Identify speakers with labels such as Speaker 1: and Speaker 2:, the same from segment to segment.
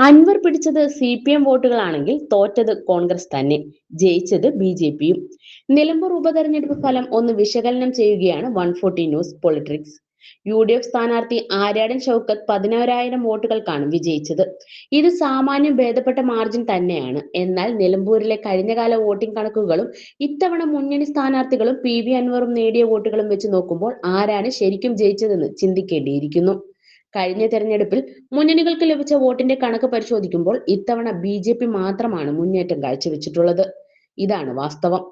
Speaker 1: അൻവർ പിടിച്ചത് CPM വോട്ടുകളാണെങ്കിൽ തോറ്റത് കോൺഗ്രസ് തന്നെ, ജയിച്ചത് BJPയും. നിലമ്പൂർ ഉപതെരഞ്ഞെടുപ്പ് ഫലം ഒന്ന് വിശകലനം ചെയ്യുകയാണ് 140 ന്യൂസ് പൊളിറ്റിക്സ്. UDF സ്ഥാനാർത്ഥി ആര്യാടൻ ഷൗക്കത്ത് 11,000 വോട്ടുകൾക്കാണ് വിജയിച്ചത്. ഇത് സാമാന്യം ഭേദപ്പെട്ട മാർജിൻ തന്നെയാണ്. എന്നാൽ നിലമ്പൂരിലെ കഴിഞ്ഞകാല വോട്ടിംഗ് കണക്കുകളും ഇത്തവണ മുന്നണി സ്ഥാനാർത്ഥികളും PV അൻവറും നേടിയ വോട്ടുകളും വെച്ച് നോക്കുമ്പോൾ ആരാണ് ശരിക്കും ജയിച്ചതെന്ന് ചിന്തിക്കേണ്ടിയിരിക്കുന്നു. കഴിഞ്ഞ തെരഞ്ഞെടുപ്പിൽ മുന്നണികൾക്ക് ലഭിച്ച വോട്ടിന്റെ കണക്ക് പരിശോധിക്കുമ്പോൾ ഇത്തവണ BJP മാത്രമാണ് മുന്നേറ്റം കാഴ്ചവെച്ചിട്ടുള്ളത്. ഇതാണ് വാസ്തവം.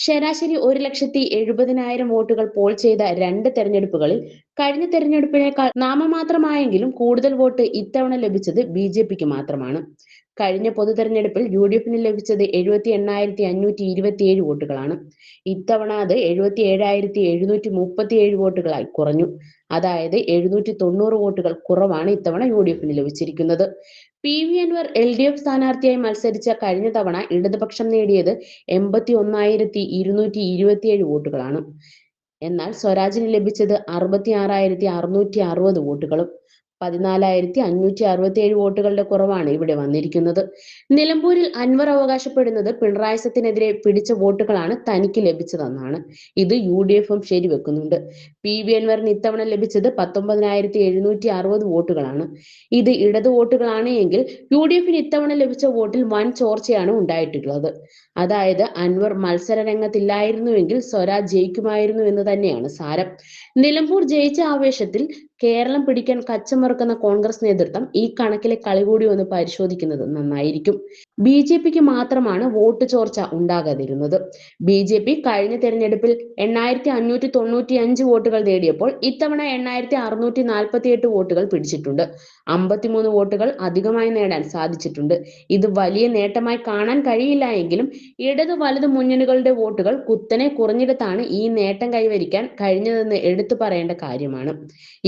Speaker 1: ശരാശരി 1,70,000 വോട്ടുകൾ പോൾ ചെയ്ത രണ്ട് തെരഞ്ഞെടുപ്പുകളിൽ കഴിഞ്ഞ തെരഞ്ഞെടുപ്പിനേക്കാൾ നാമമാത്രമായെങ്കിലും കൂടുതൽ വോട്ട് ഇത്തവണ ലഭിച്ചത് BJPക്ക് മാത്രമാണ്. കഴിഞ്ഞ പൊതു തെരഞ്ഞെടുപ്പിൽ UDFന് ലഭിച്ചത് 78,527 വോട്ടുകളാണ്. ഇത്തവണ അത് 77,737 വോട്ടുകളായി കുറഞ്ഞു. അതായത് 790 വോട്ടുകൾ കുറവാണ് ഇത്തവണ UDFന് ലഭിച്ചിരിക്കുന്നത്. PV അൻവർ LDF സ്ഥാനാർത്ഥിയായി മത്സരിച്ച കഴിഞ്ഞ തവണ ഇടതുപക്ഷം നേടിയത് 81,227 വോട്ടുകളാണ്. എന്നാൽ സ്വരാജിന് ലഭിച്ചത് 66,660 വോട്ടുകളും. 14,567 വോട്ടുകളുടെ കുറവാണ് ഇവിടെ വന്നിരിക്കുന്നത്. നിലമ്പൂരിൽ അൻവർ അവകാശപ്പെടുന്നത് പിണറായി സത്തിനെതിരെ പിടിച്ച വോട്ടുകളാണ് തനിക്ക് ലഭിച്ചതെന്നാണ്. ഇത് UDFും ശരിവെക്കുന്നുണ്ട്. PV അൻവറിന് ഇത്തവണ ലഭിച്ചത് 19,760 വോട്ടുകളാണ്. ഇത് ഇടത് വോട്ടുകളാണ് എങ്കിൽ UDFന് ഇത്തവണ ലഭിച്ച വോട്ടിൽ വൻ ചോർച്ചയാണ് ഉണ്ടായിട്ടുള്ളത്. അതായത് അൻവർ മത്സര രംഗത്തില്ലായിരുന്നുവെങ്കിൽ സ്വരാജ് ജയിക്കുമായിരുന്നു എന്ന് തന്നെയാണ് സാരം. നിലമ്പൂർ ജയിച്ച ആവേശത്തിൽ കേരളം പിടിക്കാൻ കച്ചമറുക്കുന്ന കോൺഗ്രസ് നേതൃത്വം ഈ കണക്കിലെ കളി കൂടി ഒന്ന് പരിശോധിക്കുന്നത് നന്നായിരിക്കും. BJPക്ക് മാത്രമാണ് വോട്ട് ചോർച്ച ഉണ്ടാകാതിരുന്നത്. BJP കഴിഞ്ഞ തെരഞ്ഞെടുപ്പിൽ 8,595 വോട്ടുകൾ നേടിയപ്പോൾ ഇത്തവണ 8,648 വോട്ടുകൾ പിടിച്ചിട്ടുണ്ട്. 53 വോട്ടുകൾ അധികമായി നേടാൻ സാധിച്ചിട്ടുണ്ട്. ഇത് വലിയ നേട്ടമായി കാണാൻ കഴിയില്ല എങ്കിലും ഇടതു വലതു മുന്നണികളുടെ വോട്ടുകൾ കുത്തനെ കുറഞ്ഞിടത്താണ് ഈ നേട്ടം കൈവരിക്കാൻ കഴിഞ്ഞതെന്ന് എടുത്തു പറയേണ്ട കാര്യമാണ്.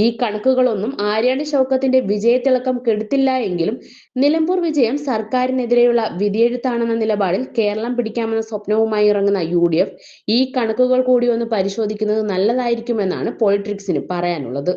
Speaker 1: ഈ കണക്കുകളൊന്നും ആര്യാടൻ ഷൗക്കത്തിന്റെ വിജയത്തിളക്കം കെടുത്തില്ല എങ്കിലും നിലമ്പൂർ വിജയം സർക്കാരിനെതിരെയുള്ള വിധിയെഴുത്താണെന്ന നിലപാടിൽ കേരളം പിടിക്കാമെന്ന സ്വപ്നവുമായി ഇറങ്ങുന്ന UDF ഈ കണക്കുകൾ കൂടി ഒന്ന് പരിശോധിക്കുന്നത് നല്ലതായിരിക്കുമെന്നാണ് പൊളിറ്റിക്സിന് പറയാനുള്ളത്.